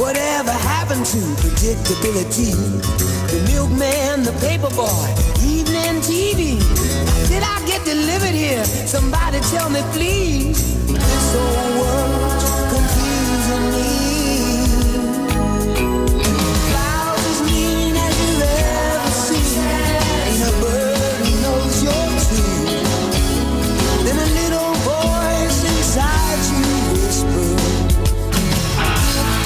Whatever happened to predictability? The milkman, the paperboy, evening TV. Did I get delivered here? Somebody tell me please. This whole world's confusing me. Clouds as mean as you've ever seen. Ain't a bird who knows your tune. Then a little voice inside you whisper,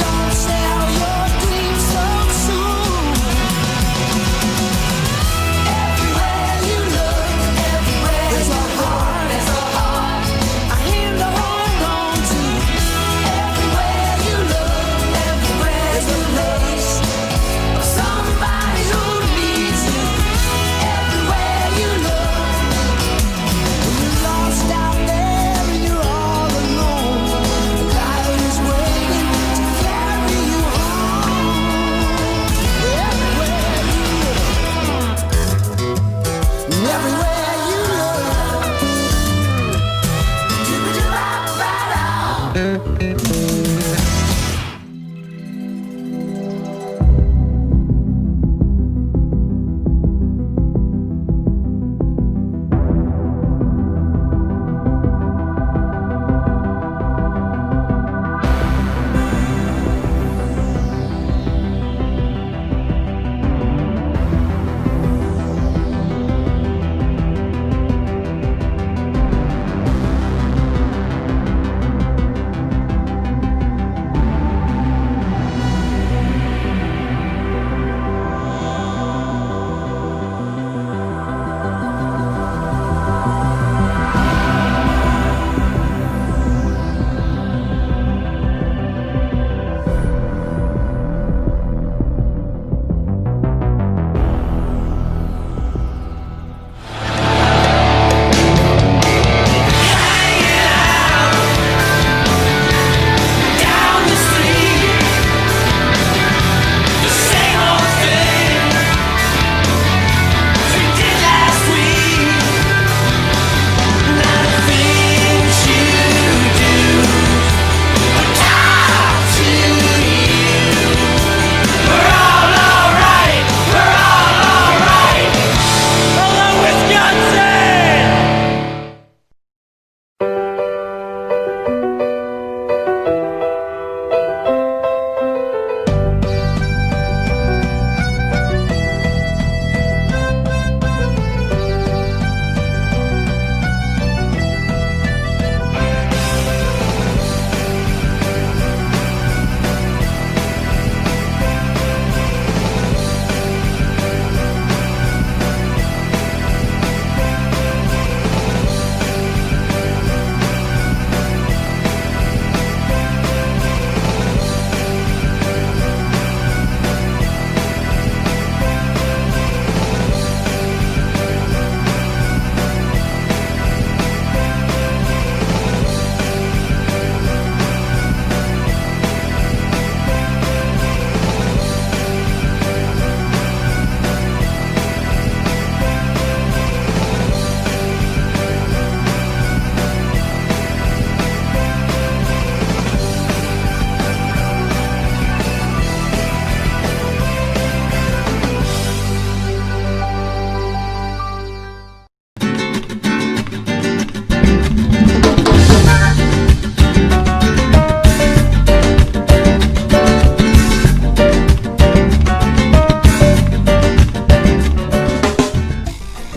don't sell your dreams so soon. Everywhere you look, everywhere there's a heart, a hand to hold on to. Everywhere you look, everywhere there's a place of somebody who needs you. Everywhere you look, when you're lost out there and you're all alone, the light is waiting to carry you home. Everywhere you look, and everywhere you look,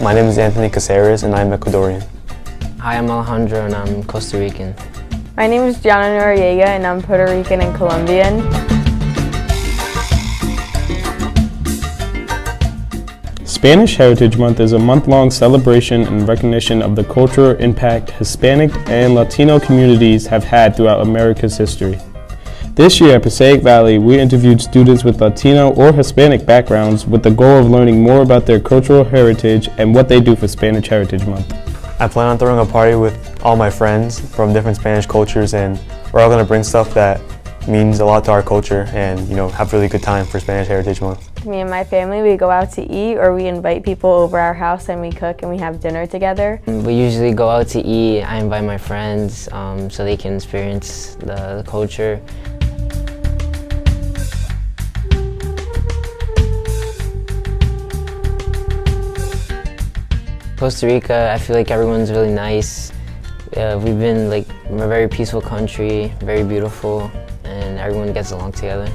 My name is Anthony Caceres and I'm Ecuadorian. Hi, I'm Alejandro and I'm Costa Rican. My name is Gianna Noriega and I'm Puerto Rican and Colombian. Spanish Heritage Month is a month-long celebration and recognition of the cultural impact Hispanic and Latino communities have had throughout America's history. This year at Passaic Valley, we interviewed students with Latino or Hispanic backgrounds with the goal of learning more about their cultural heritage and what they do for Spanish Heritage Month. I plan on throwing a party with all my friends from different Spanish cultures, and we're all going to bring stuff that means a lot to our culture and, have a really good time for Spanish Heritage Month. Me and my family, we go out to eat or we invite people over our house and we cook and we have dinner together. We usually go out to eat. I invite my friends so they can experience the culture. Costa Rica, I feel like everyone's really nice. We've been like a very peaceful country, very beautiful, and everyone gets along together.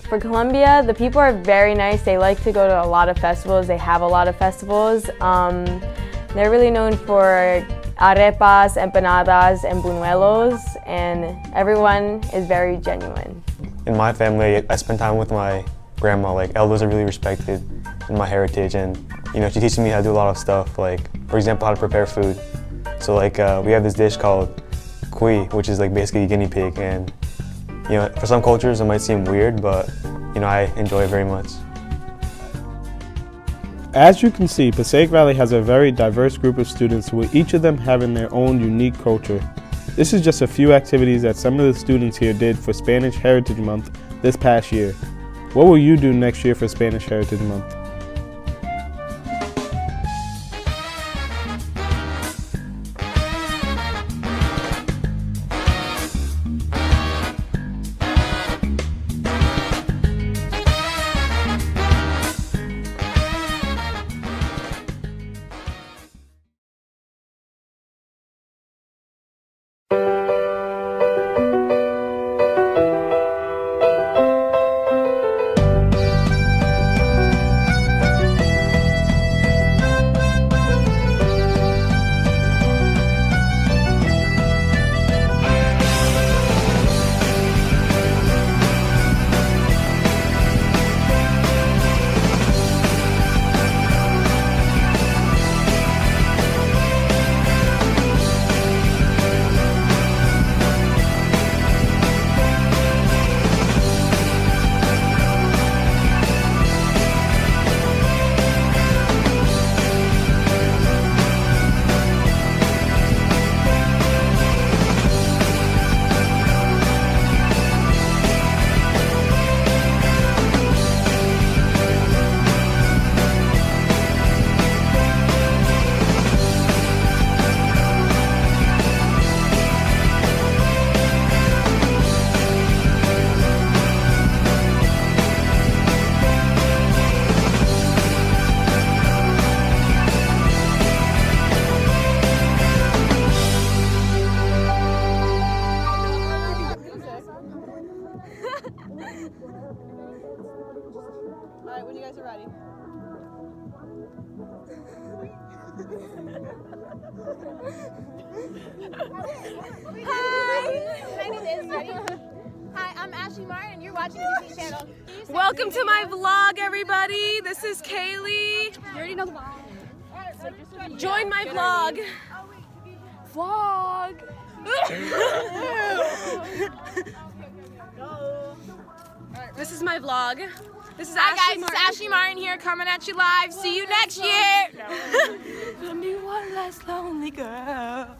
For Colombia, the people are very nice. They like to go to a lot of festivals. They have a lot of festivals. They're really known for arepas, empanadas, and buñuelos, and everyone is very genuine. In my family, I spend time with my grandma. Like, elders are really respected in my heritage, and you know, she teaches me how to do a lot of stuff. Like, for example, how to prepare food. So like, we have this dish called cuy, which is like basically a guinea pig, and you know, for some cultures it might seem weird, but you know, I enjoy it very much. As you can see, Passaic Valley has a very diverse group of students with each of them having their own unique culture. This is just a few activities that some of the students here did for Spanish Heritage Month this past year. What will you do next year for Spanish Heritage Month? Alright, when you guys are ready. Hi! My name is Ready. Hi, I'm Ashley Martin. You're watching the Disney Channel. Welcome to my vlog, everybody. This is Kaylee. You already know the vlog. Join my vlog. Vlog. This is my vlog. This is Hi Ashley guys, Martin. it's Ashley Martin here coming at you live. See you next year. Gonna be one less lonely girl.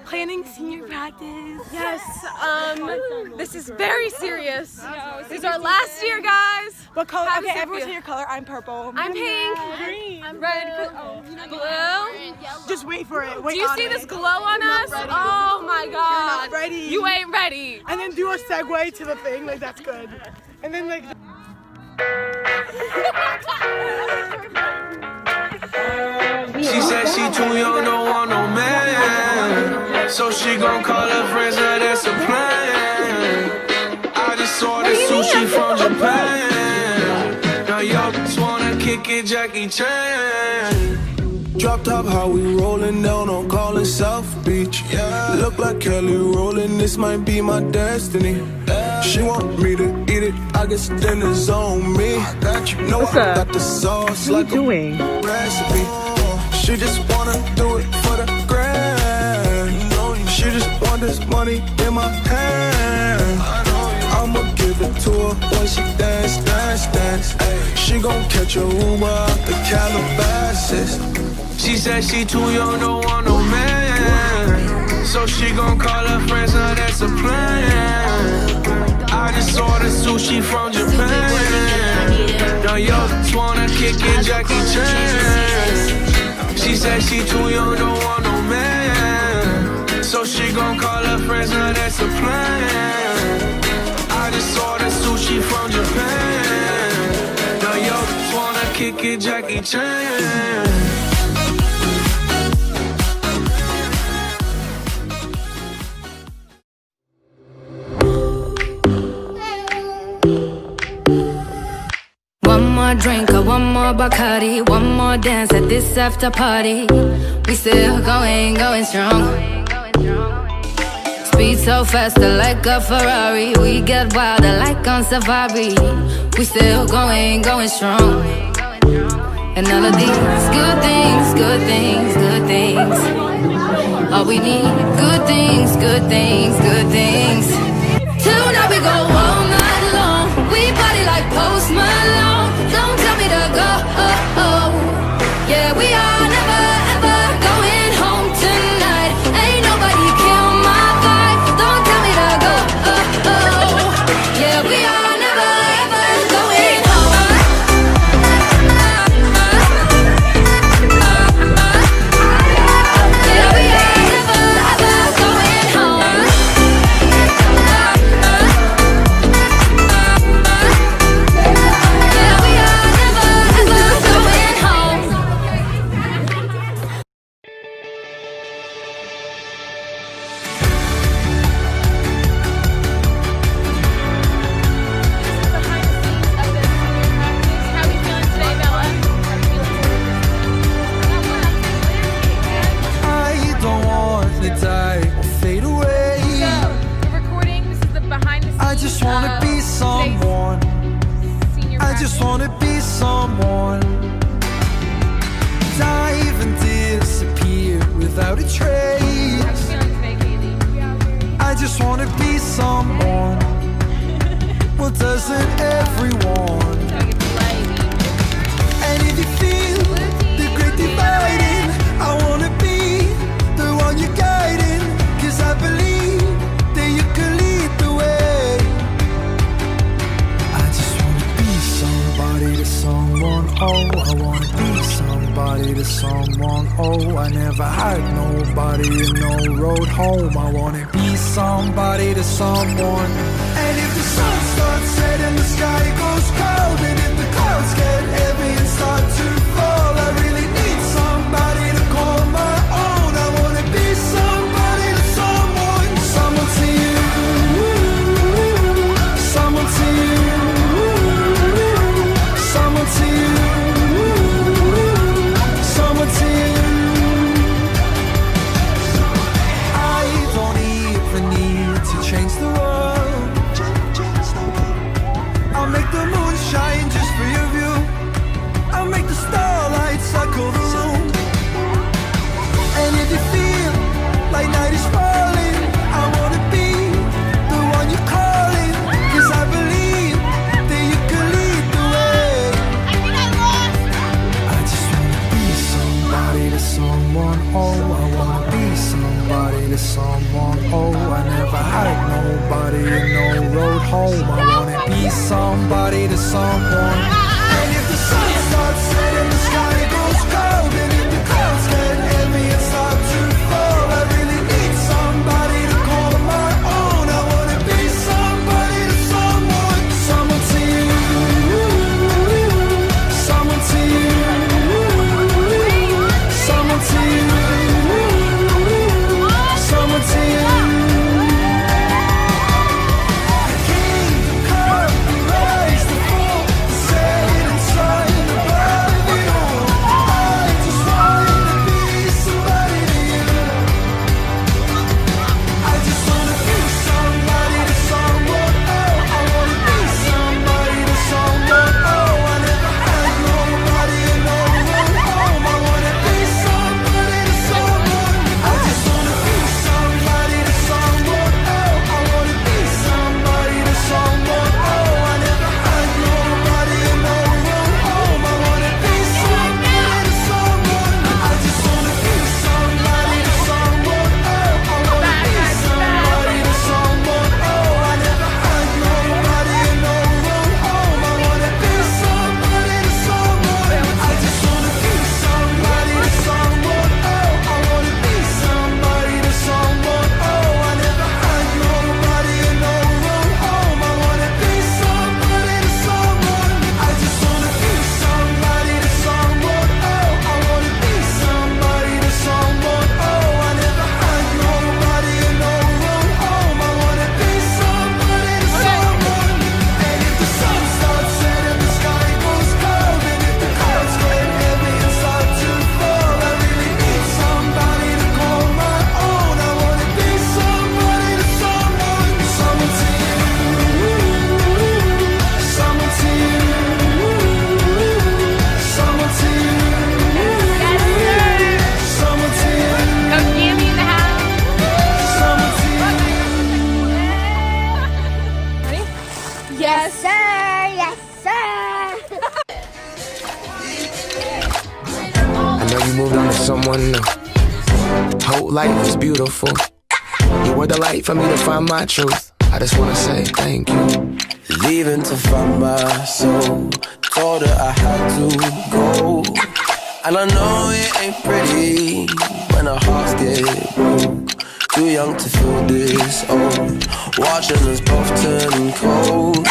Planning senior practice. Yes. This is very serious. This is our last year, guys. What color? How Okay, does it everyone feel? say your color. I'm purple. I'm pink. Green. I'm red. Blue. Just wait for it. Wait Do you on see it. this glow on You're not us? ready. Oh my God. not ready. You ain't ready. And then do a segue to the thing. Like that's good. And then like. She said she too young, don't want no man. So she gon' call her friends, now that's a plan. I just saw the sushi from Japan. Now y'all just wanna kick it, Jackie Chan. Drop top, how we rollin' down on Call it South Beach. Yeah. Look like Kelly rolling, this might be my destiny. She want me to eat it, I guess dinner's on me. I got you, know I got the sauce like a recipe. She just wanna do it for the grand. She just want this money in my hand. I'ma give it to her when she dance, dance, dance. She gon' catch a Uber out the Calabasas. She said she too young, don't want no man. So she gon' call her friends, now that's a plan. I just saw the sushi from Japan. Now yo just wanna kick it, Jackie Chan. She said she too young, don't want no man. So she gon' call her friends, now that's a plan. I just saw the sushi from Japan. Now yo just wanna kick it, Jackie Chan. drink or one more Bacardi, one more dance at this after party. We still going strong. Speed so faster like a Ferrari. We get wilder like on safari. We still going strong. And all of these good things, good things, good things. All we need, good things, good things, good things. Tonight we go all night long. We party like Post Malone. Don't tell me to go. Yeah, we are never ever going home tonight. Ain't nobody kill my vibe. Don't tell me to go. Yeah, we are never ever going home. Yeah, we are never ever going home. Yeah, we are never ever going home. I don't want to die or fade away. We're recording. This is the behind the scenes. I just want to be someone. I just want to be someone. Dive and disappear without a trace. I just want to be someone. Well, doesn't everyone? And if you feel the great dividing, I wanna be the one you're guiding. 'Cause I believe that you can lead the way. I just wanna be somebody to someone. Oh, I wanna be somebody to someone. Oh, I never had nobody and no road home. I wanna be somebody to someone. And if the sun starts setting, the sky goes cold, and if the clouds get heavy and start to fall, I really need somebody to call my own. I wanna be somebody to someone. Someone to you, someone to you, someone to you, someone to you. I don't even need to change the world. I'll make the moon shine just for your view. I'll make the starlight circle the room. And if you feel like night is falling, I wanna be the one you're calling. 'Cause I believe that you can lead the way. I just wanna be somebody to someone. Oh, I wanna be somebody to someone. Oh, I never had nobody and no road home. I wanna be somebody to someone. And if the sun starts setting, the sky goes cold, and if the clouds get heavy and start to fall, I really need somebody to call my own. I wanna be somebody to someone. Someone to you, someone to you, someone to you, someone to you. King, come, rise to fall, set Yes, sir. I know you moved on to someone new. Whole life is beautiful. You were the light for me to find my truth. I just wanna say thank you. Leaving to find my soul. Told her I had to go. And I know it ain't pretty when our hearts get broke. Too young to feel this old. Watching us both turn cold.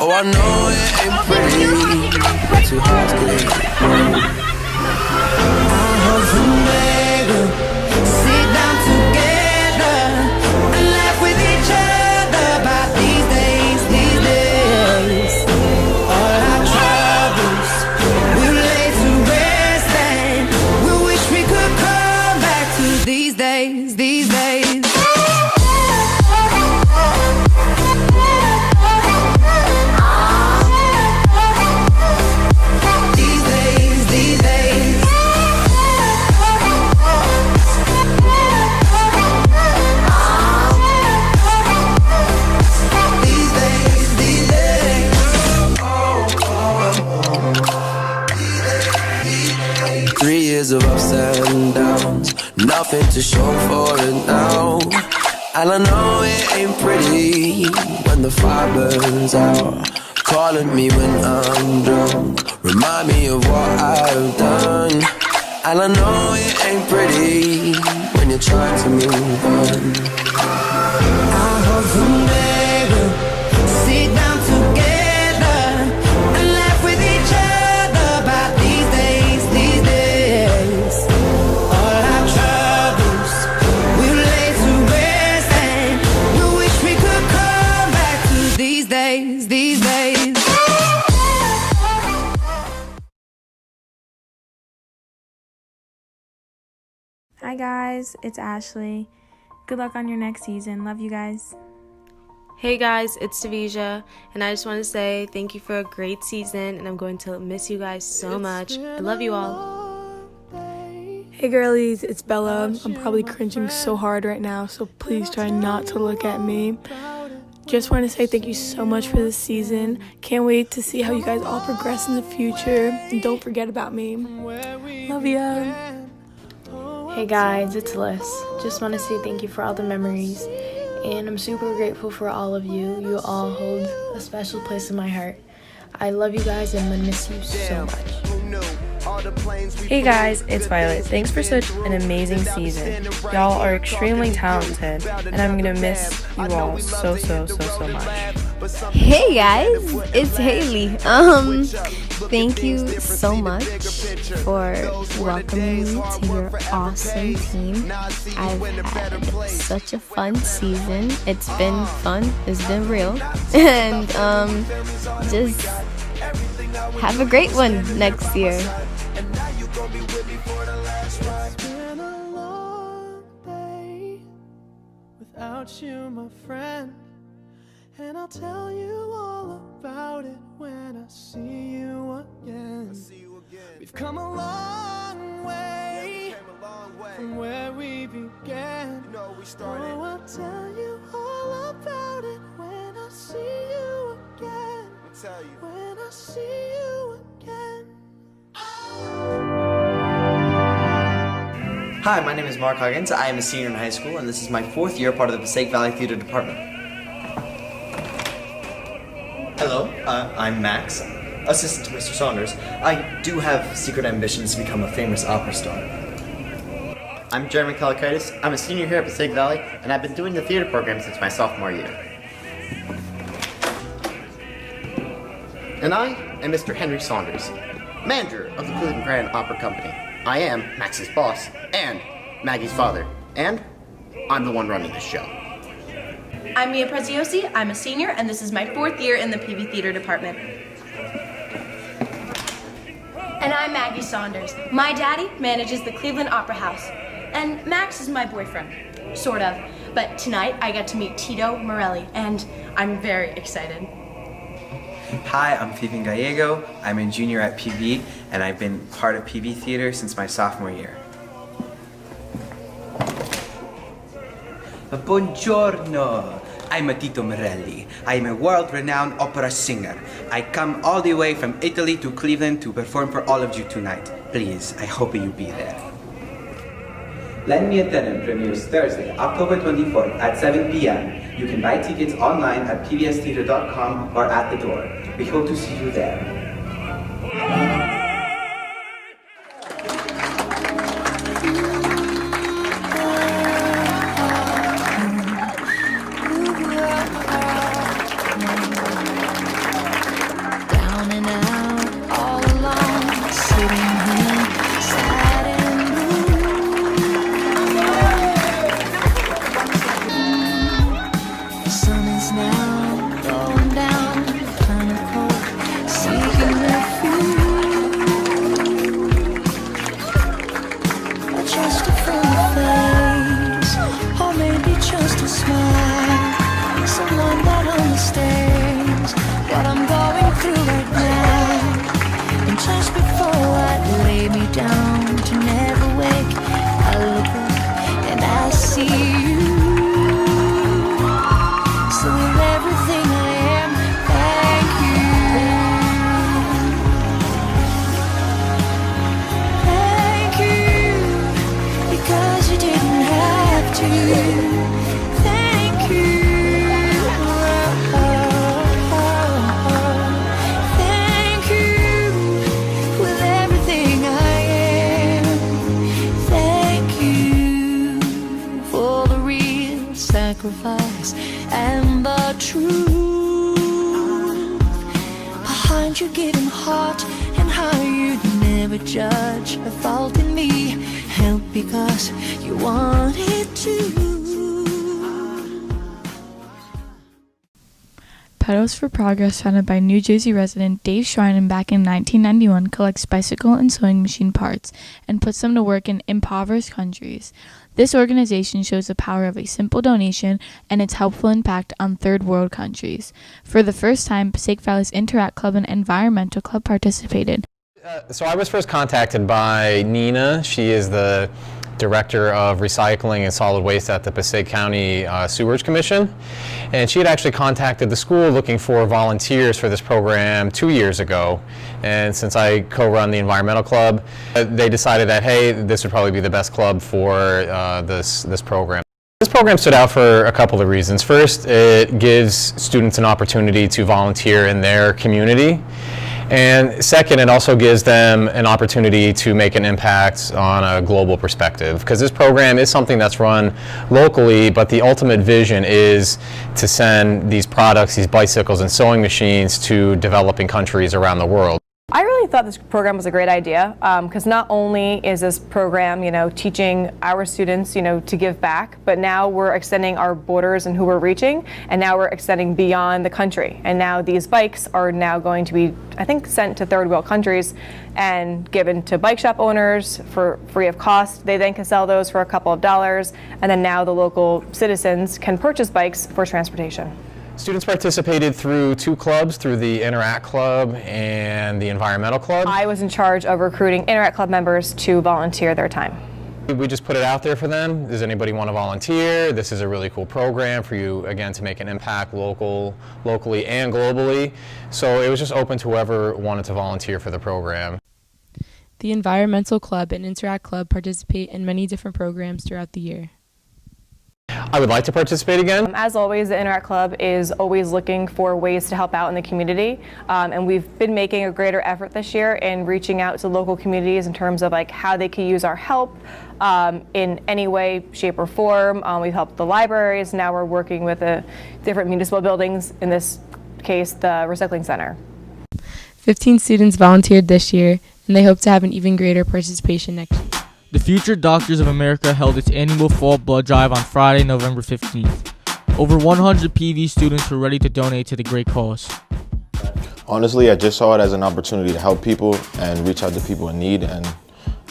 Oh, I know it ain't pretty when two hearts get broke. I hope someday we'll sit down together and laugh with each other about these days, these days. All our troubles we'll lay to rest and we wish we could come back to these days, these days. These days, these days. These days, these days. 3 years of ups and downs, nothing to show for it now. And I know it ain't pretty when the fire burns out. Calling me when I'm drunk, remind me of what I've done. And I know it ain't pretty when you're trying to move on. I hope someday we'll sit down together and laugh with each other about these days, these days. All our troubles we'll lay to rest and we wish we could come back to these days, these days. Hi guys, it's Ashley. Good luck on your next season. Love you guys. Hey guys, it's Tavisha, and I just want to say thank you for a great season, and I'm going to miss you guys so much. I love you all. Hey girlies, it's Bella. I'm probably cringing so hard right now, so please try not to look at me. Just want to say thank you so much for this season. Can't wait to see how you guys all progress in the future. And don't forget about me. Love ya. Hey guys, it's Liz. Just want to say thank you for all the memories, and I'm super grateful for all of you. You all hold a special place in my heart. I love you guys and I miss you so much. Hey guys, it's Violet. Thanks for such an amazing season. Y'all are extremely talented, and I'm gonna miss you all so much. Hey guys, it's Haley. Thank you so much for welcoming me to your awesome team. I've had such a fun season. It's been fun. It's been real. And just have a great one next year. Without you, my friend, and I'll tell you all about it when I see you again. We've come a long way from where we began. Oh, I'll tell you all about it when I see you again. When I see you again. Hi, my name is Mark Huggins. I am a senior in high school, and this is my 4th year part of the Passaic Valley Theater Department. Hello, I'm Max, assistant to Mr. Saunders. I do have secret ambitions to become a famous opera star. I'm Jeremy Kalakaitis. I'm a senior here at Passaic Valley, and I've been doing the theater program since my sophomore year. And I am Mr. Henry Saunders, manager of the Cleveland Grand Opera Company. I am Max's boss and Maggie's father, and I'm the one running the show. I'm Mia Preziosi. I'm a senior, and this is my 4th year in the PV Theater Department. And I'm Maggie Saunders. My daddy manages the Cleveland Opera House, and Max is my boyfriend, sort of. But tonight I got to meet Tito Morelli, and I'm very excited. Hi, I'm Vivian Gallego. I'm a junior at PV, and I've been part of PV Theater since my sophomore year. Buongiorno. I'm Tito Morelli. I am a world-renowned opera singer. I come all the way from Italy to Cleveland to perform for all of you tonight. Please, I hope you be there. Lend Me a Tenor premieres Thursday, October 24th at 7 p.m. You can buy tickets online at pvstheater.com or at the door. We hope to see you there. Down and out, all alone, sitting here, sad and blue. The sun is now going down, kind of cold, seeking refuge. Just a friendly face, or maybe just a smile. Someone that understands what I'm going through right now. And just before I lay me down to never wake, I look up and I see you. So with everything I am, thank you. Thank you, because you didn't have to. Thank you. Thank you with everything I am. Thank you for the real sacrifice and the truth behind your giving heart and how you never judge a fault in me. Help because you wanted to. Pedals for Progress, founded by New Jersey resident Dave Schreinen back in 1991, collects bicycle and sewing machine parts and puts them to work in impoverished countries. This organization shows the power of a simple donation and its helpful impact on third world countries. For the first time, Passaic Valley's Interact Club and Environmental Club participated. So I was first contacted by Nina. She is the Director of Recycling and Solid Waste at the Passaic County Sewerage Commission. And she had actually contacted the school looking for volunteers for this program 2 years ago. And since I co-run the Environmental Club, they decided that, hey, this would probably be the best club for this program. This program stood out for a couple of reasons. First, it gives students an opportunity to volunteer in their community. And second, it also gives them an opportunity to make an impact on a global perspective, because this program is something that's run locally, but the ultimate vision is to send these products, these bicycles and sewing machines, to developing countries around the world. I really thought this program was a great idea because not only is this program, teaching our students, to give back, but now we're extending our borders and who we're reaching, and now we're extending beyond the country. And now these bikes are now going to be, I think, sent to third world countries and given to bike shop owners for free of cost. They then can sell those for a couple of dollars, and then now the local citizens can purchase bikes for transportation. Students participated through two clubs, through the Interact Club and the Environmental Club. I was in charge of recruiting Interact Club members to volunteer their time. We just put it out there for them. Does anybody want to volunteer? This is a really cool program for you, again, to make an impact locally and globally. So it was just open to whoever wanted to volunteer for the program. The Environmental Club and Interact Club participate in many different programs throughout the year. I would like to participate again. As always, the Interact Club is always looking for ways to help out in the community, and we've been making a greater effort this year in reaching out to local communities in terms of how they can use our help in any way, shape, or form. We've helped the libraries. Now we're working with the different municipal buildings, in this case, the recycling center. 15 students volunteered this year, and they hope to have an even greater participation next year. The Future Doctors of America held its annual fall blood drive on Friday, November 15th. Over 100 PV students were ready to donate to the great cause. Honestly, I just saw it as an opportunity to help people and reach out to people in need, and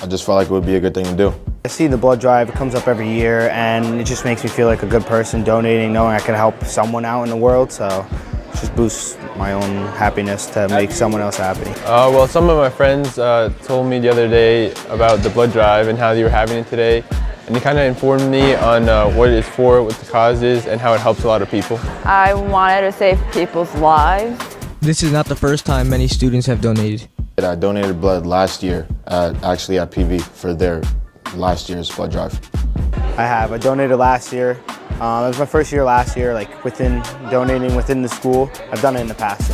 I just felt like it would be a good thing to do. I see the blood drive, it comes up every year, and it just makes me feel like a good person donating, knowing I can help someone out in the world, so it just boosts my own happiness to make someone else happy. Well, some of my friends told me the other day about the blood drive and how they were having it today, and he kind of informed me on what it's for, what the cause is, and how it helps a lot of people. I wanted to save people's lives. This is not the first time many students have donated. I donated blood last year, actually at PV, for their last year's blood drive. I donated last year. It was my first year last year, like donating within the school. I've done it in the past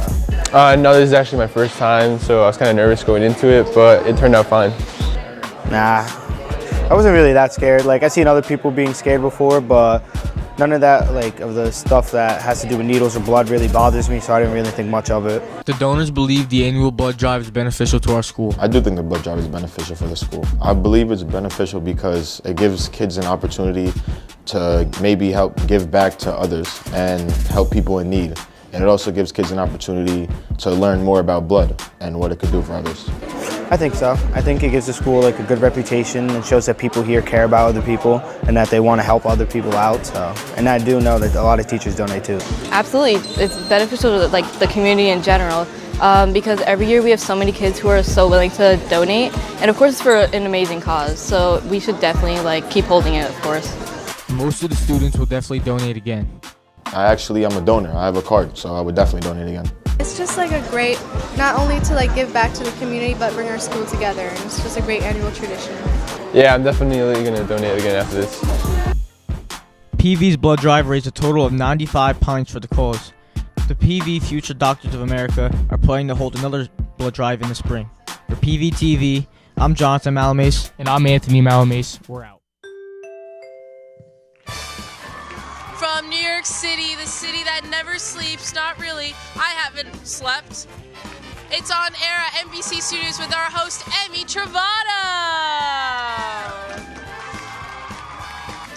though. No, this is actually my first time, so I was kind of nervous going into it, but it turned out fine. Nah, I wasn't really that scared. Like, I've seen other people being scared before, but none of that, like, of the stuff that has to do with needles or blood really bothers me, so I didn't really think much of it. The donors believe the annual blood drive is beneficial to our school. I do think the blood drive is beneficial for the school. I believe it's beneficial because it gives kids an opportunity to maybe help give back to others and help people in need. And it also gives kids an opportunity to learn more about blood and what it could do for others. I think so. I think it gives the school like a good reputation and shows that people here care about other people and that they want to help other people out. So, and I do know that a lot of teachers donate too. Absolutely, it's beneficial to like the community in general because every year we have so many kids who are so willing to donate, and of course it's for an amazing cause. So we should definitely like keep holding it, of course. Most of the students will definitely donate again. I actually am a donor. I have a card, so I would definitely donate again. It's just like a great, not only to like give back to the community, but bring our school together. And it's just a great annual tradition. Yeah, I'm definitely going to donate again after this. PV's blood drive raised a total of 95 pints for the cause. The PV Future Doctors of America are planning to hold another blood drive in the spring. For PVTV, I'm Jonathan Malamace. And I'm Anthony Malamace. We're out. From New York City, the city that never sleeps, not really, I haven't slept. It's on air at NBC Studios with our host, Emmy Travato.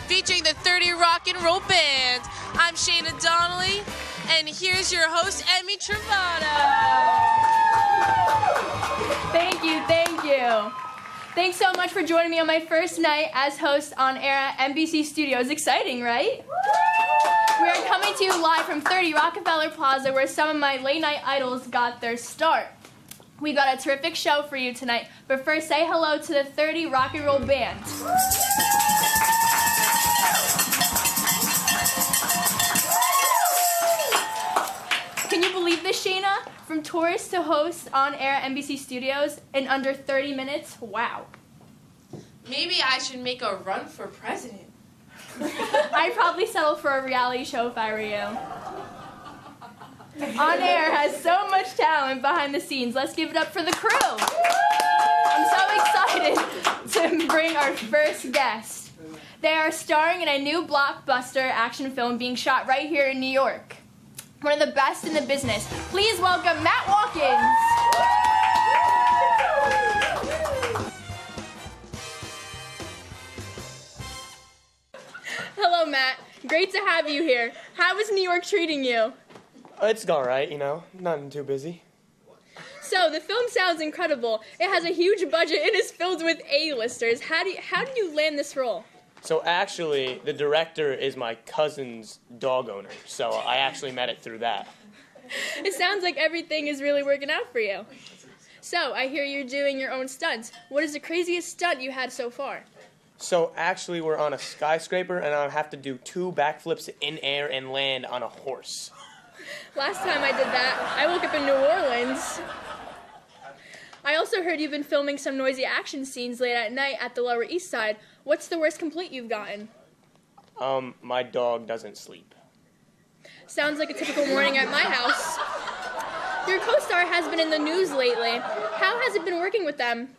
Featuring the 30 Rock and Roll Band. I'm Shayna Donnelly, and here's your host, Emmy Travato. Thank you, thank you. Thanks so much for joining me on my first night as host on air at NBC Studios. Exciting, right? We are coming to you live from 30 Rockefeller Plaza, where some of my late night idols got their start. We got a terrific show for you tonight, but first say hello to the 30 Rock and Roll Band. Can you believe this, Shayna? From tourist to host on air at NBC Studios in under 30 minutes? Wow. Maybe I should make a run for president. I'd probably settle for a reality show if I were you. On Air has so much talent behind the scenes. Let's give it up for the crew. I'm so excited to bring our first guest. They are starring in a new blockbuster action film being shot right here in New York. One of the best in the business. Please welcome Matt Watkins. Hello, Matt. Great to have you here. How is New York treating you? It's all right, you know, nothing too busy. So, the film sounds incredible. It has a huge budget and is filled with A-listers. How did you land this role? So actually, the director is my cousin's dog owner, so I actually met it through that. It sounds like everything is really working out for you. So, I hear you're doing your own stunts. What is the craziest stunt you had so far? So actually, we're on a skyscraper, and I have to do 2 backflips in air and land on a horse. Last time I did that, I woke up in New Orleans. I also heard you've been filming some noisy action scenes late at night at the Lower East Side. What's the worst complaint you've gotten? My dog doesn't sleep. Sounds like a typical morning at my house. Your co-star has been in the news lately. How has it been working with them?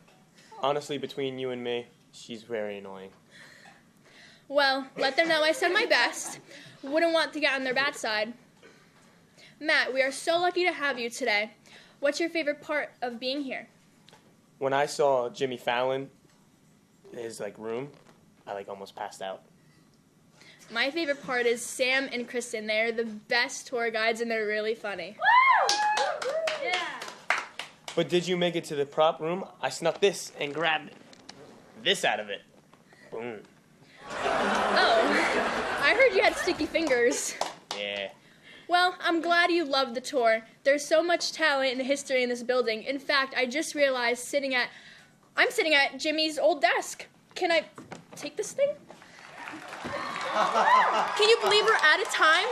Honestly, between you and me, she's very annoying. Well, let them know I said my best. Wouldn't want to get on their bad side. Matt, we are so lucky to have you today. What's your favorite part of being here? When I saw Jimmy Fallon, his room, I almost passed out. My favorite part is Sam and Kristen. They're the best tour guides and they're really funny. Woo! Yeah. But did you make it to the prop room? I snuck this and grabbed this out of it. Boom. Oh, I heard you had sticky fingers. Yeah. Well, I'm glad you loved the tour. There's so much talent and history in this building. In fact, I just realized I'm sitting at Jimmy's old desk. Can I take this thing? Can you believe we're out of time?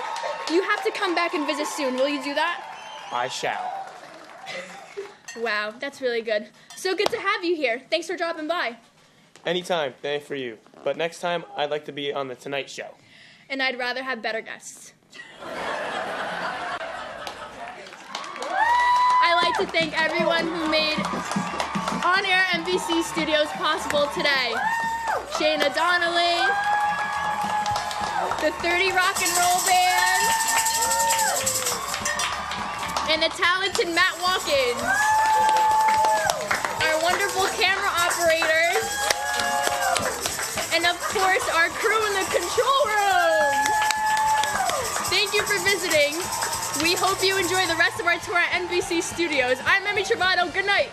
You have to come back and visit soon. Will you do that? I shall. Wow, that's really good. So good to have you here. Thanks for dropping by. Anytime, thank for you. But next time, I'd like to be on The Tonight Show. And I'd rather have better guests. I'd like to thank everyone who made On-Air NBC Studios possible today. Shayna Donnelly, the 30 Rock and Roll Band, and the talented Matt Watkins, our wonderful camera operators, and of course our crew in the control room. Thank you for visiting. We hope you enjoy the rest of our tour at NBC Studios. I'm Emmy Travato. Good night.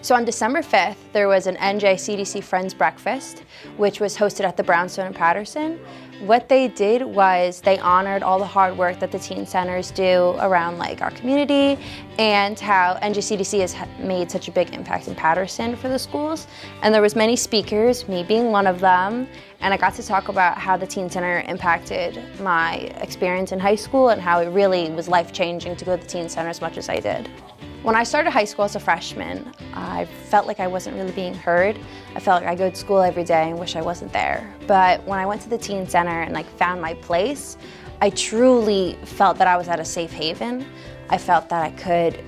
So on December 5th, there was an NJCDC Friends Breakfast, which was hosted at the Brownstone in Patterson. What they did was they honored all the hard work that the teen centers do around like our community and how NJCDC has made such a big impact in Patterson for the schools. And there was many speakers, me being one of them, and I got to talk about how the teen center impacted my experience in high school and how it really was life-changing to go to the teen center as much as I did. When I started high school as a freshman, I felt like I wasn't really being heard. I felt like I go to school every day and wish I wasn't there. But when I went to the teen center and like found my place, I truly felt that I was at a safe haven. I felt that I could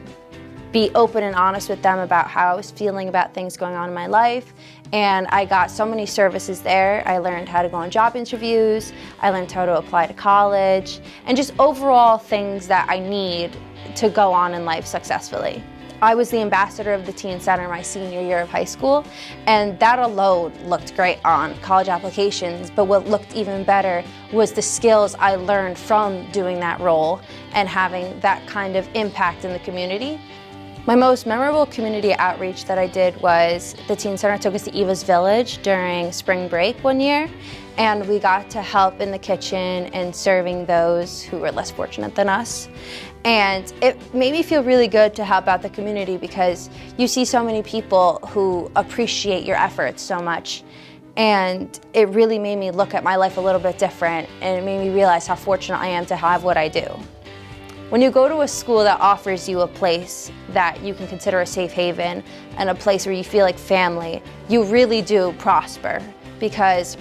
be open and honest with them about how I was feeling about things going on in my life. And I got so many services there. I learned how to go on job interviews. I learned how to apply to college and just overall things that I need to go on in life successfully. I was the ambassador of the Teen Center my senior year of high school, and that alone looked great on college applications, but what looked even better was the skills I learned from doing that role and having that kind of impact in the community. My most memorable community outreach that I did was the Teen Center took us to Eva's Village during spring break one year, and we got to help in the kitchen and serving those who were less fortunate than us. And it made me feel really good to help out the community because you see so many people who appreciate your efforts so much. And it really made me look at my life a little bit different, and it made me realize how fortunate I am to have what I do. When you go to a school that offers you a place that you can consider a safe haven and a place where you feel like family, you really do prosper, because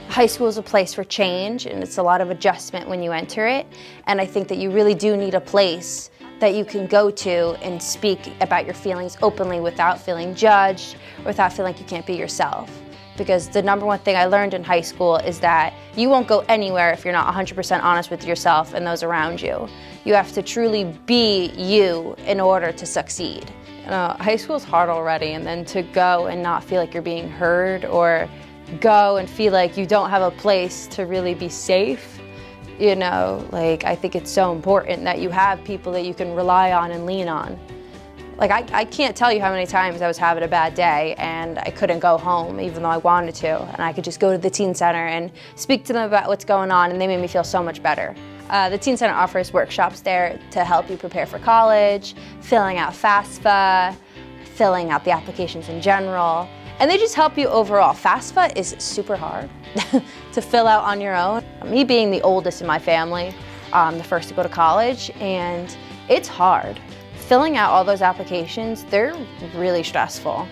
high school is a place for change and it's a lot of adjustment when you enter it. And I think that you really do need a place that you can go to and speak about your feelings openly without feeling judged or without feeling like you can't be yourself. Because the number one thing I learned in high school is that you won't go anywhere if you're not 100% honest with yourself and those around you. You have to truly be you in order to succeed. High school is hard already, and then to go and not feel like you're being heard, or go and feel like you don't have a place to really be safe. I think it's so important that you have people that you can rely on and lean on. I can't tell you how many times I was having a bad day and I couldn't go home even though I wanted to, and I could just go to the Teen Center and speak to them about what's going on, and they made me feel so much better. The Teen Center offers workshops there to help you prepare for college, filling out FAFSA, filling out the applications in general, and they just help you overall. FAFSA is super hard to fill out on your own. Me being the oldest in my family, the first to go to college, and it's hard. Filling out all those applications, they're really stressful.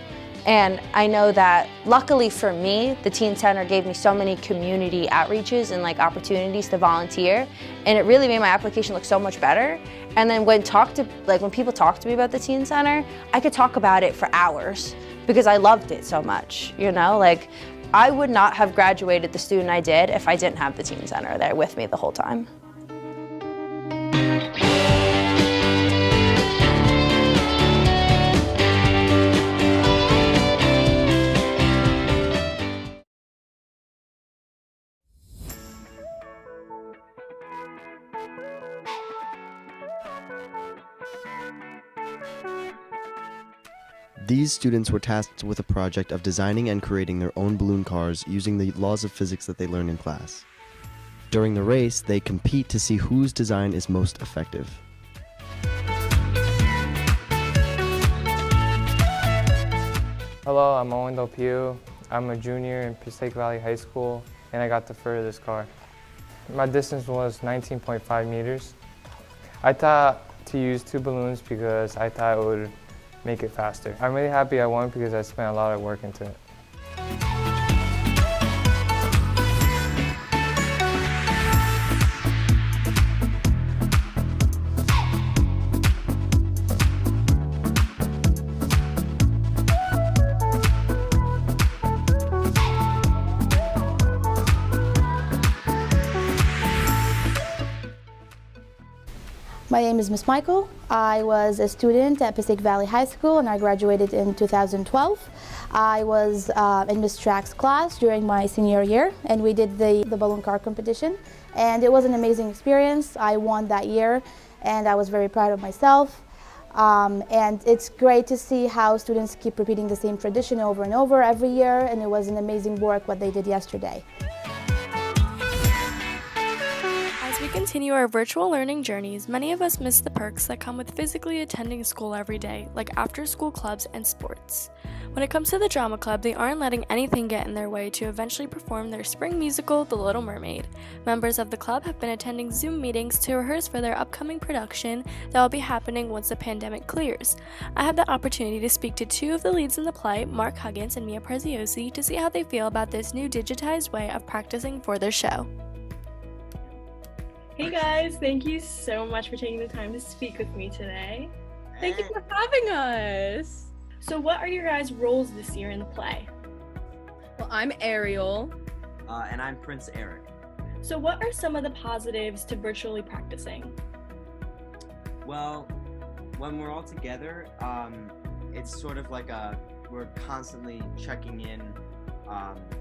And I know that luckily for me, the Teen Center gave me so many community outreaches and opportunities to volunteer, and it really made my application look so much better. And then when people talk to me about the Teen Center, I could talk about it for hours because I loved it so much, I would not have graduated the student I did if I didn't have the Teen Center there with me the whole time. These students were tasked with a project of designing and creating their own balloon cars using the laws of physics that they learn in class. During the race, they compete to see whose design is most effective. Hello, I'm Owen Del Pio. I'm a junior in Passaic Valley High School, and I got the furthest car. My distance was 19.5 meters. I thought to use 2 balloons because I thought it would make it faster. I'm really happy I won because I spent a lot of work into it. My name is Miss Michael. I was a student at Passaic Valley High School and I graduated in 2012. I was in Miss Track's class during my senior year, and we did the balloon car competition, and it was an amazing experience. I won that year and I was very proud of myself. And it's great to see how students keep repeating the same tradition over and over every year, and it was an amazing work what they did yesterday. As we continue our virtual learning journeys, many of us miss the perks that come with physically attending school every day, like after-school clubs and sports. When it comes to the drama club, they aren't letting anything get in their way to eventually perform their spring musical, The Little Mermaid. Members of the club have been attending Zoom meetings to rehearse for their upcoming production that will be happening once the pandemic clears. I had the opportunity to speak to 2 of the leads in the play, Mark Huggins and Mia Preziosi, to see how they feel about this new digitized way of practicing for their show. Hey guys, thank you so much for taking the time to speak with me today. Thank you for having us. So what are your guys' roles this year in the play? Well, I'm Ariel. And I'm Prince Eric. So what are some of the positives to virtually practicing? Well, when we're all together, it's sort of like we're constantly checking in,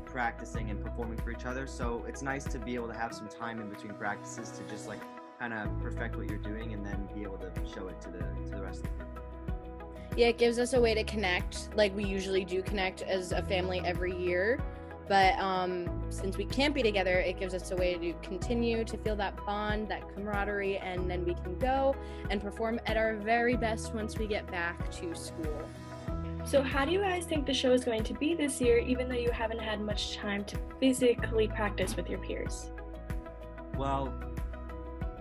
practicing and performing for each other. So it's nice to be able to have some time in between practices to just like kind of perfect what you're doing and then be able to show it to the rest of the group. Yeah, it gives us a way to connect, like we usually do connect as a family every year. But since we can't be together, it gives us a way to continue to feel that bond, that camaraderie, and then we can go and perform at our very best once we get back to school. So how do you guys think the show is going to be this year, even though you haven't had much time to physically practice with your peers? Well,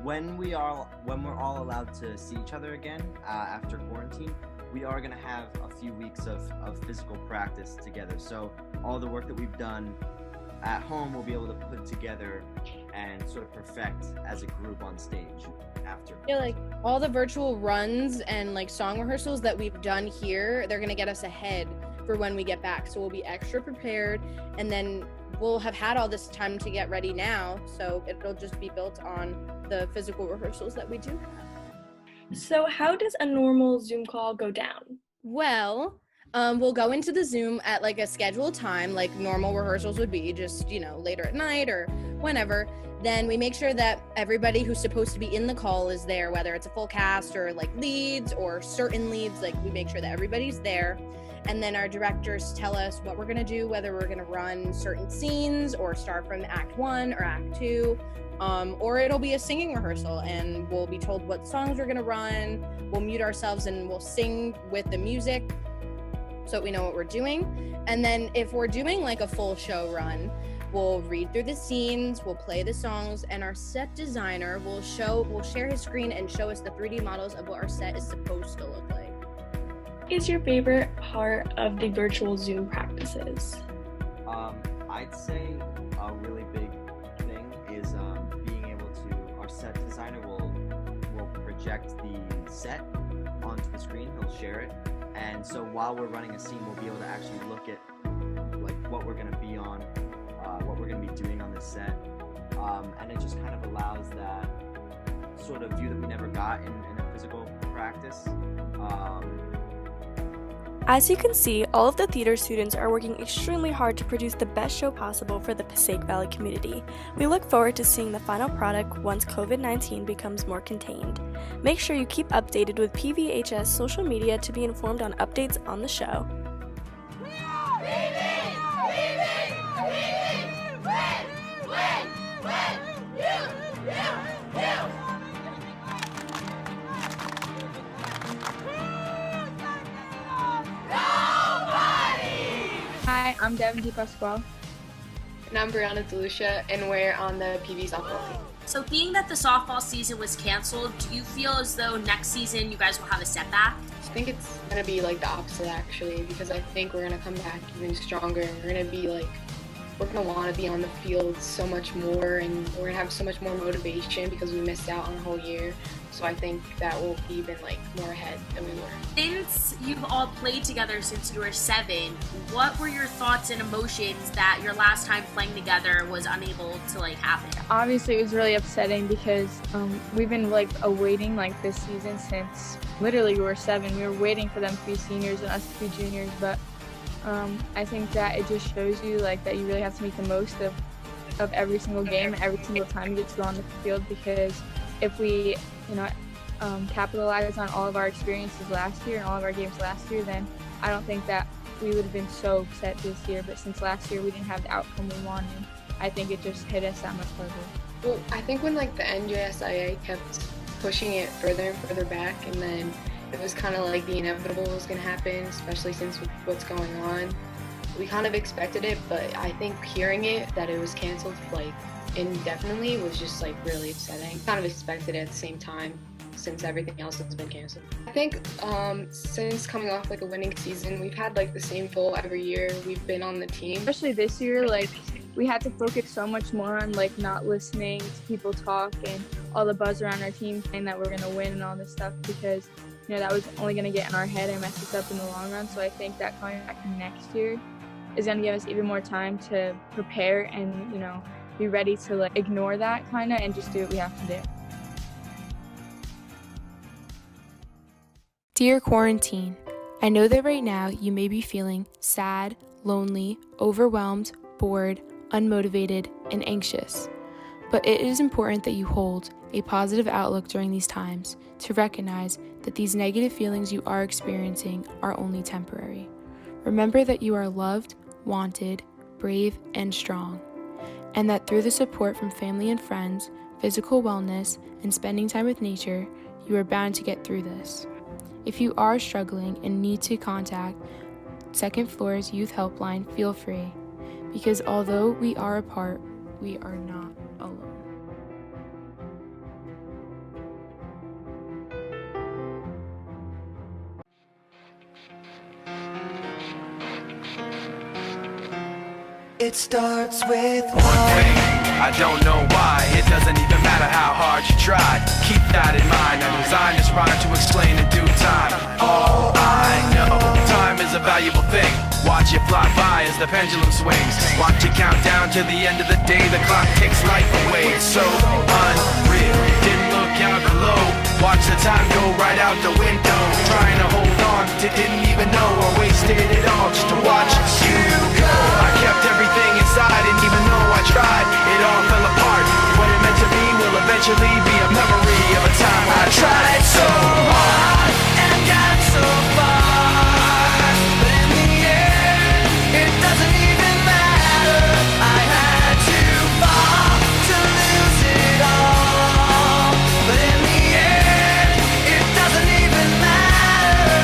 when we're all allowed to see each other again after quarantine, we are going to have a few weeks of physical practice together. So all the work that we've done at home we'll be able to put together and sort of perfect as a group on stage after. Yeah, like all the virtual runs and like song rehearsals that we've done here, they're gonna get us ahead for when we get back. So we'll be extra prepared, and then we'll have had all this time to get ready now. So it'll just be built on the physical rehearsals that we do have. So how does a normal Zoom call go down? Well, we'll go into the Zoom at like a scheduled time, like normal rehearsals would be, just, you know, later at night or whenever. Then we make sure that everybody who's supposed to be in the call is there, whether it's a full cast or like leads or certain leads, like we make sure that everybody's there. And then our directors tell us what we're gonna do, whether we're gonna run certain scenes or start from Act 1 or Act 2, or it'll be a singing rehearsal and we'll be told what songs we're gonna run. We'll mute ourselves and we'll sing with the music so that we know what we're doing. And then if we're doing like a full show run, we'll read through the scenes, we'll play the songs, and our set designer will share his screen and show us the 3D models of what our set is supposed to look like. Is your favorite part of the virtual Zoom practices? I'd say a really big thing is being able to, our set designer will project the set onto the screen, he'll share it, and so while we're running a scene, we'll be able to actually look at like what we're gonna be on, what we're gonna be doing on the set, and it just kind of allows that sort of view that we never got in a physical practice. As you can see, all of the theater students are working extremely hard to produce the best show possible for the Passaic Valley community. We look forward to seeing the final product once COVID-19 becomes more contained. Make sure you keep updated with PVHS social media to be informed on updates on the show. Hi, I'm Devin DePasquale. And I'm Brianna DeLucia, and we're on the PV softball team. So being that the softball season was canceled, do you feel as though next season you guys will have a setback? I think it's going to be like the opposite actually, because I think we're going to come back even stronger, and we're going to be like, we're going to want to be on the field so much more, and we're going to have so much more motivation because we missed out on a whole year. So I think that we'll be even like more ahead than we were. Since you've all played together since you were 7, what were your thoughts and emotions that your last time playing together was unable to like happen? Obviously, it was really upsetting because we've been like awaiting like this season since literally we were 7. We were waiting for them to be seniors and us to be juniors, but I think that it just shows you like that you really have to make the most of every single game and every single time you get to go on the field, because if we capitalize on all of our experiences last year and all of our games last year, then I don't think that we would have been so upset this year. But since last year we didn't have the outcome we wanted, I think it just hit us that much harder. Well, I think when like the NJSIA kept pushing it further and further back, and then it was kind of like the inevitable was going to happen, especially since what's going on. We kind of expected it, but I think hearing it, that it was canceled like indefinitely, was just like really upsetting. Kind of expected it at the same time, since everything else has been canceled. I think since coming off like a winning season, we've had like the same goal every year we've been on the team. Especially this year, like we had to focus so much more on like not listening to people talk and all the buzz around our team saying that we're gonna win and all this stuff, because you know that was only gonna get in our head and mess us up in the long run. So I think that coming back next year is gonna give us even more time to prepare and, you know, be ready to like ignore that kind of and just do what we have to do. Dear Quarantine, I know that right now you may be feeling sad, lonely, overwhelmed, bored, unmotivated, and anxious. But it is important that you hold a positive outlook during these times to recognize that these negative feelings you are experiencing are only temporary. Remember that you are loved, wanted, brave, and strong, and that through the support from family and friends, physical wellness, and spending time with nature, you are bound to get through this. If you are struggling and need to contact Second Floor's Youth Helpline, feel free, because although we are apart, we are not alone. It starts with one thing, I don't know why. It doesn't even matter how hard you try. Keep that in mind. I designed this rhyme to explain in due time. All I know, time is a valuable valuable thing. Watch it fly by as the pendulum swings. Watch it count down to the end of the day. The clock takes life away. It's so unreal. Didn't look out below. Watch the time go right out the window. Trying to hold on to didn't even know I wasted it all just to watch you go. I kept everything inside, and even though I tried, it all fell apart. What it meant to be will eventually be a memory of a time I tried so hard and got so far. But in the end, it doesn't even matter. I had to fall to lose it all. But in the end, it doesn't even matter.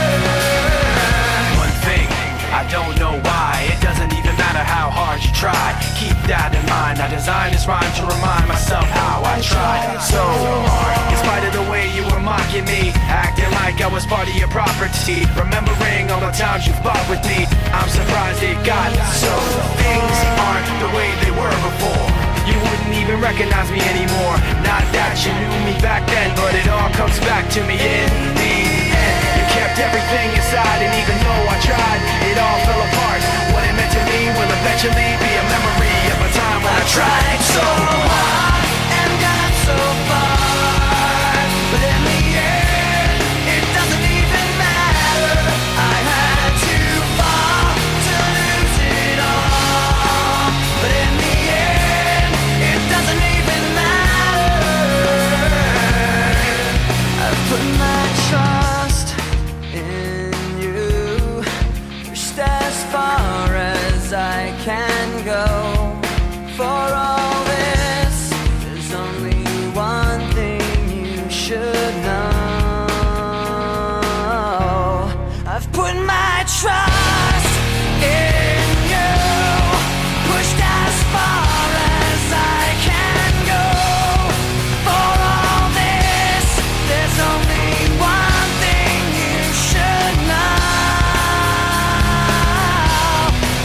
One thing, I don't know why. It doesn't even matter how hard you try. Keep that in mind. I designed this rhyme to remind myself how I tried so hard. In spite of the way you were mocking me, acting like I was part of your property, remembering all the times you fought with me, I'm surprised it got so. Things aren't the way they were before. You wouldn't even recognize me anymore. Not that you knew me back then, but it all comes back to me in the end. You kept everything inside, and even though I tried, it all fell apart. What it meant to me will eventually be a memory of a time when I tried so hard and got so far. But in the end, it doesn't even matter. I had to fall to lose it all. But in the end, it doesn't even matter. I've put my trust in you, pushed as far as I can go. For all this, there's only one thing you should know. I've put my trust in you, pushed as far as I can go. For all this, there's only one thing you should know.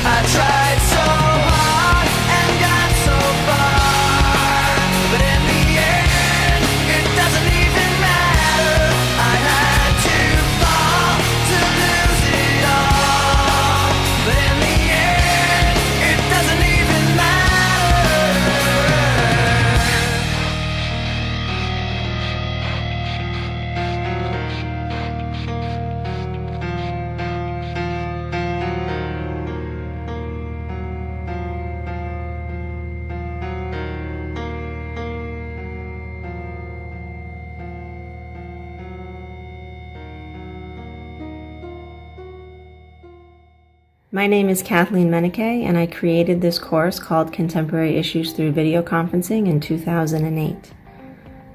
I tried so hard and got so far, but in the end, it doesn't even matter. I had to fall to lose it all, but in the end, it doesn't even matter. My name is Kathleen Menike, and I created this course called Contemporary Issues Through Video Conferencing in 2008.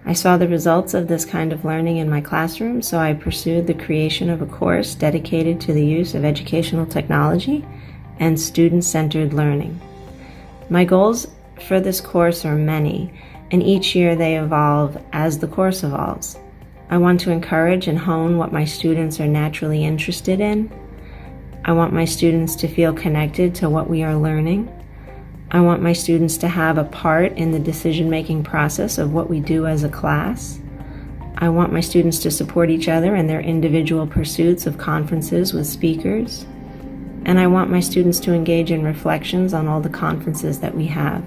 I saw the results of this kind of learning in my classroom, so I pursued the creation of a course dedicated to the use of educational technology and student-centered learning. My goals for this course are many, and each year they evolve as the course evolves. I want to encourage and hone what my students are naturally interested in. I want my students to feel connected to what we are learning. I want my students to have a part in the decision-making process of what we do as a class. I want my students to support each other in their individual pursuits of conferences with speakers. And I want my students to engage in reflections on all the conferences that we have.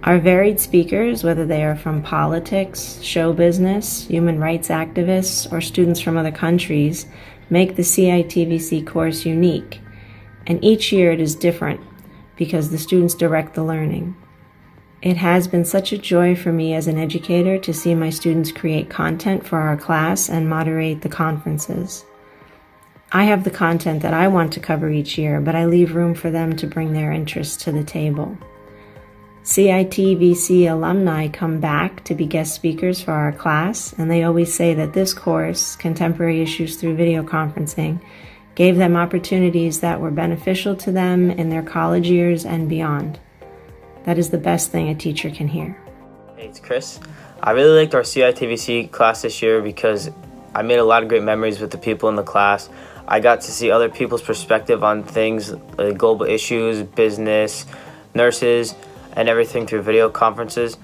Our varied speakers, whether they are from politics, show business, human rights activists, or students from other countries, make the CITVC course unique, and each year it is different because the students direct the learning. It has been such a joy for me as an educator to see my students create content for our class and moderate the conferences. I have the content that I want to cover each year, but I leave room for them to bring their interests to the table. CITVC alumni come back to be guest speakers for our class, and they always say that this course, Contemporary Issues Through Video Conferencing, gave them opportunities that were beneficial to them in their college years and beyond. That is the best thing a teacher can hear. Hey, it's Chris. I really liked our CITVC class this year because I made a lot of great memories with the people in the class. I got to see other people's perspective on things like global issues, business, nurses, and everything through video conferences.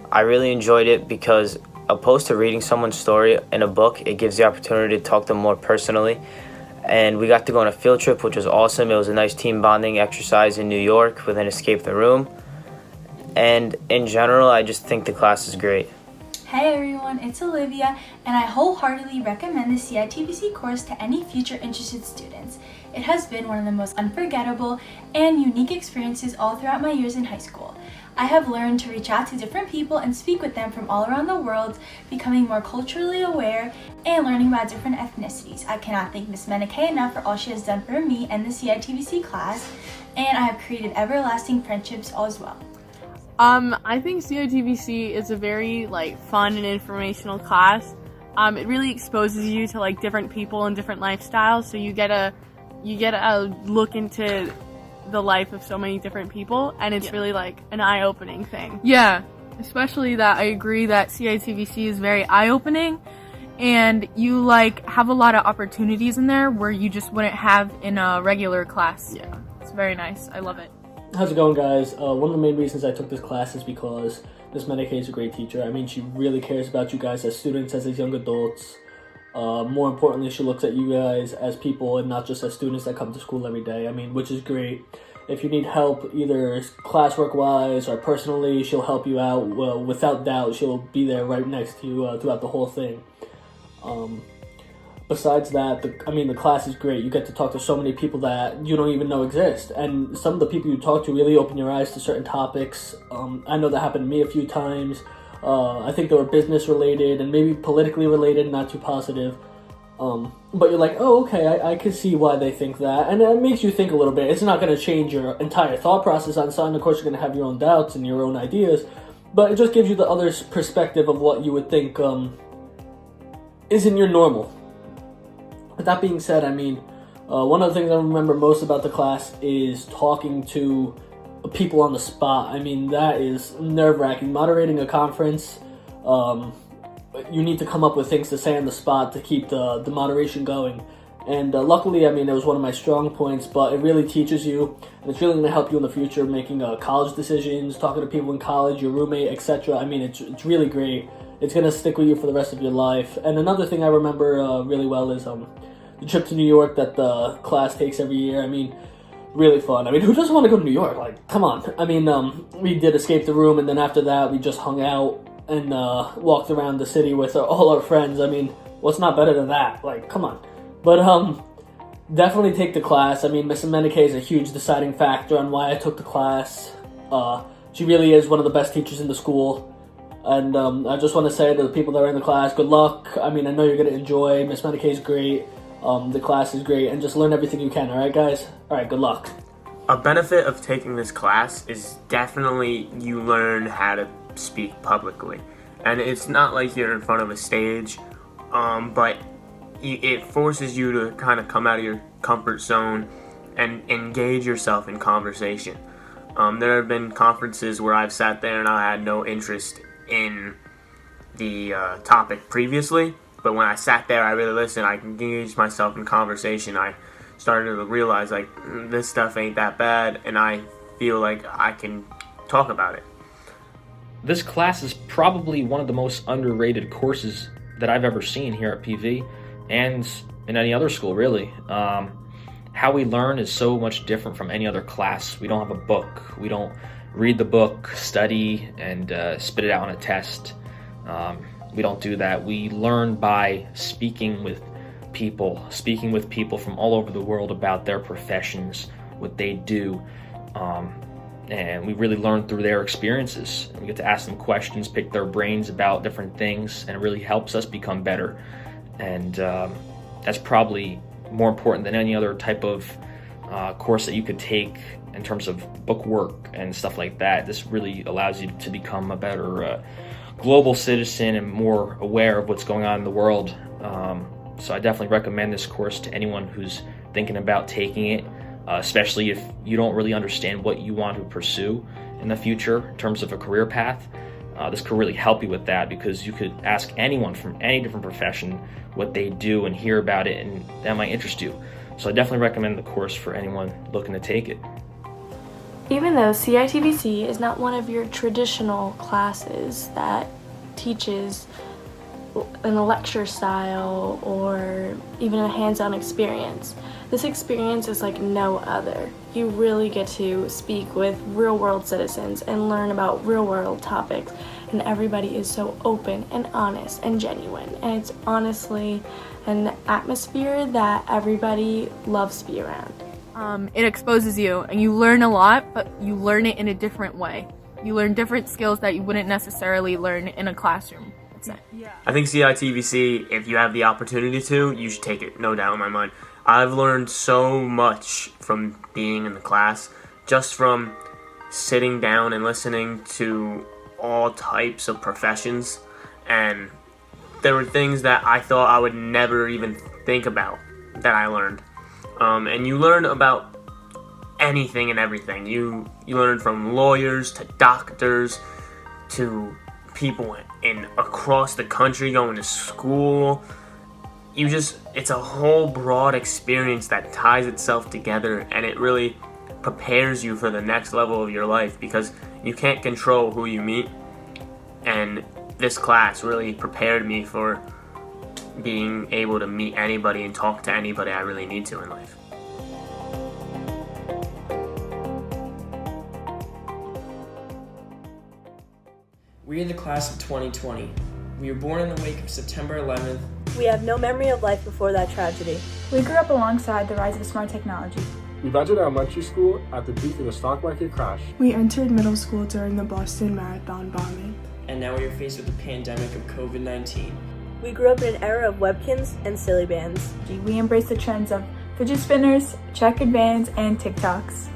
I really enjoyed it because opposed to reading someone's story in a book, it gives the opportunity to talk to them more personally. and we got to go on a field trip, which was awesome. It was a nice team bonding exercise in New York with an Escape the Room. And in general, I just think the class is great. Hey everyone, it's Olivia, and I wholeheartedly recommend the CITVC course to any future interested students. It has been one of the most unforgettable and unique experiences all throughout my years in high school. I have learned to reach out to different people and speak with them from all around the world, becoming more culturally aware and learning about different ethnicities. I cannot thank Ms. Menike enough for all she has done for me and the CITVC class, and I have created everlasting friendships as well. I think CITVC is a very fun and informational class. It really exposes you to different people and different lifestyles, so you get a look into the life of so many different people, and it's really an eye-opening thing. Yeah, especially that I agree that CITVC is very eye-opening, and you have a lot of opportunities in there where you just wouldn't have in a regular class. Yeah, it's very nice. I love it. How's it going, guys? One of the main reasons I took this class is because Ms. Menike is a great teacher. I mean, she really cares about you guys as students, as young adults. More importantly, she looks at you guys as people and not just as students that come to school every day. I mean, which is great. If you need help, either classwork-wise or personally, she'll help you out. Well, without doubt, she'll be there right next to you throughout the whole thing. Besides that, the class is great. You get to talk to so many people that you don't even know exist. And some of the people you talk to really open your eyes to certain topics. I know that happened to me a few times. I think they were business related and maybe politically related, not too positive. But you're like, oh, okay, I can see why they think that. And it makes you think a little bit. It's not going to change your entire thought process on something. Of course, you're going to have your own doubts and your own ideas. But it just gives you the other perspective of what you would think isn't your normal. With that being said, one of the things I remember most about the class is talking to people on the spot. I mean, that is nerve-wracking. Moderating a conference, you need to come up with things to say on the spot to keep the moderation going. And luckily, it was one of my strong points, but it really teaches you, and it's really going to help you in the future making college decisions, talking to people in college, your roommate, etc. It's really great. It's going to stick with you for the rest of your life. And another thing I remember really well is the trip to New York that the class takes every year. Really fun. Who doesn't want to go to New York? Come on. We did Escape the Room, and then after that, we just hung out and walked around the city with all our friends. What's not better than that? Come on. But definitely take the class. Ms. Menike is a huge deciding factor on why I took the class. She really is one of the best teachers in the school. And I just want to say to the people that are in the class, good luck. I know you're going to enjoy. Ms. Menike is great. The class is great. And just learn everything you can, alright, guys? Alright, good luck. A benefit of taking this class is definitely you learn how to speak publicly. And it's not like you're in front of a stage, but it forces you to kind of come out of your comfort zone and engage yourself in conversation. There have been conferences where I've sat there and I had no interest in the topic previously, but when I sat there, I really listened. I engaged myself in conversation. I started to realize this stuff ain't that bad, and I feel like I can talk about it. This class is probably one of the most underrated courses that I've ever seen here at PV and in any other school, really. How we learn is so much different from any other class. We don't have a book. We don't read the book, study, and spit it out on a test. We don't do that. We learn by speaking with people from all over the world about their professions, what they do, and we really learn through their experiences. We get to ask them questions, pick their brains about different things, and it really helps us become better. And that's probably more important than any other type of course that you could take in terms of book work and stuff like that. This really allows you to become a better global citizen and more aware of what's going on in the world. So I definitely recommend this course to anyone who's thinking about taking it, especially if you don't really understand what you want to pursue in the future in terms of a career path. This could really help you with that, because you could ask anyone from any different profession what they do and hear about it, and that might interest you. So I definitely recommend the course for anyone looking to take it. Even though CITVC is not one of your traditional classes that teaches in a lecture style or even a hands-on experience. This experience is like no other. You really get to speak with real-world citizens and learn about real-world topics, and everybody is so open and honest and genuine, and it's honestly an atmosphere that everybody loves to be around. It exposes you and you learn a lot, but you learn it in a different way. You learn different skills that you wouldn't necessarily learn in a classroom. I think CITVC, if you have the opportunity to, you should take it, no doubt in my mind. I've learned so much from being in the class, just from sitting down and listening to all types of professions, and there were things that I thought I would never even think about that I learned. And you learn about anything and everything. You learn from lawyers to doctors to people in across the country going to school. It's a whole broad experience that ties itself together, and it really prepares you for the next level of your life, because you can't control who you meet, and this class really prepared me for being able to meet anybody and talk to anybody I really need to in life. We are the class of 2020. We were born in the wake of September 11th. We have no memory of life before that tragedy. We grew up alongside the rise of smart technology. We graduated elementary school at the peak of the stock market crash. We entered middle school during the Boston Marathon bombing. And now we are faced with the pandemic of COVID-19. We grew up in an era of webkins and silly bands. We embraced the trends of fidget spinners, checkered bands, and TikToks.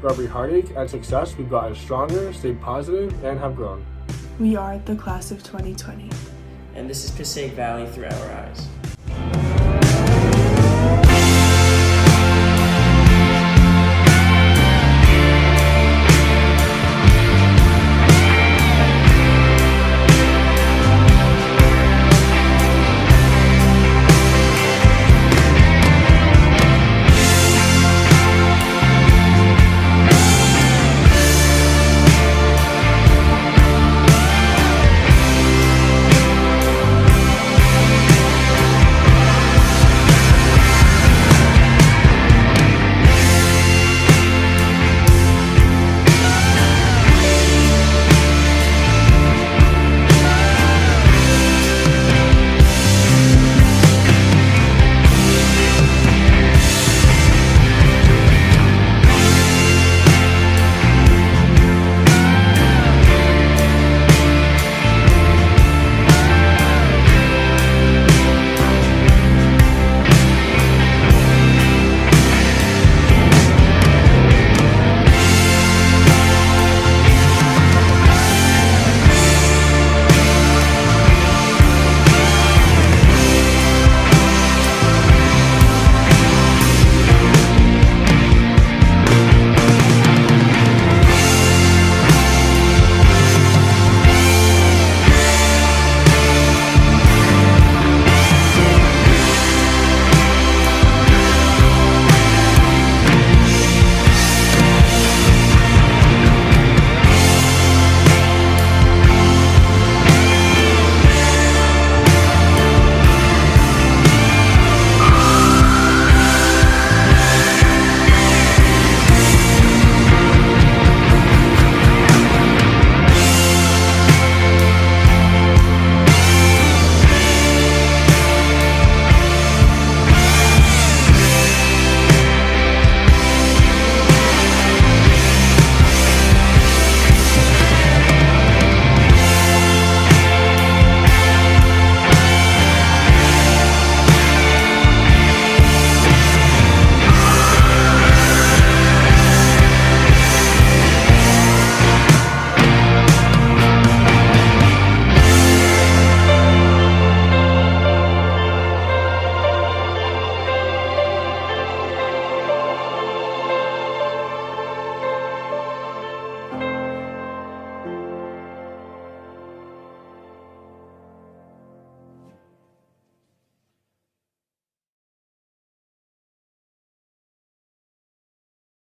For every heartache and success, we've gotten stronger, stayed positive, and have grown. We are the class of 2020. And this is Passaic Valley through our eyes.